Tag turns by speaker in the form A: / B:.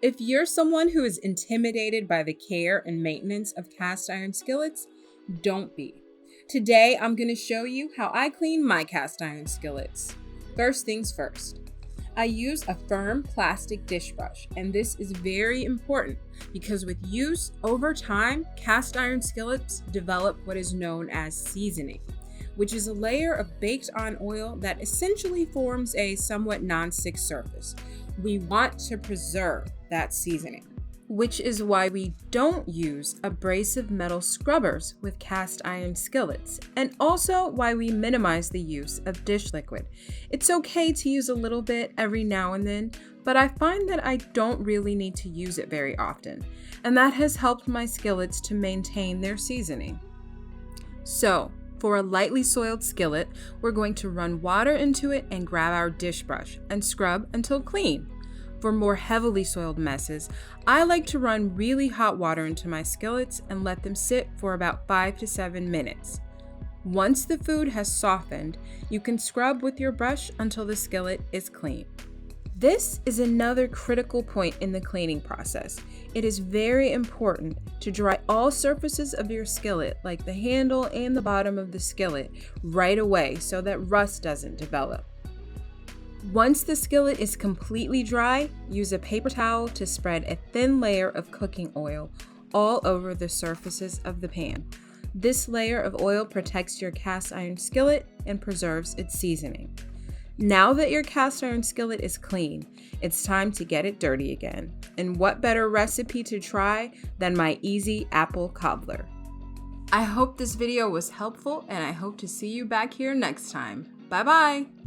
A: If you're someone who is intimidated by the care and maintenance of cast iron skillets, don't be. Today, I'm going to show you how I clean my cast iron skillets. First things first, I use a firm plastic dish brush, and this is very important because with use over time, cast iron skillets develop what is known as seasoning, which is a layer of baked on oil that essentially forms a somewhat non-stick surface. We want to preserve that seasoning, which is why we don't use abrasive metal scrubbers with cast iron skillets, and also why we minimize the use of dish liquid. It's okay to use a little bit every now and then, but I find that I don't really need to use it very often, and that has helped my skillets to maintain their seasoning. So, for a lightly soiled skillet, we're going to run water into it and grab our dish brush and scrub until clean. For more heavily soiled messes, I like to run really hot water into my skillets and let them sit for about 5 to 7 minutes. Once the food has softened, you can scrub with your brush until the skillet is clean. This is another critical point in the cleaning process. It is very important to dry all surfaces of your skillet, like the handle and the bottom of the skillet, right away so that rust doesn't develop. Once the skillet is completely dry, use a paper towel to spread a thin layer of cooking oil all over the surfaces of the pan. This layer of oil protects your cast iron skillet and preserves its seasoning. Now that your cast iron skillet is clean, it's time to get it dirty again. And what better recipe to try than my easy apple cobbler? I hope this video was helpful, and I hope to see you back here next time. Bye bye!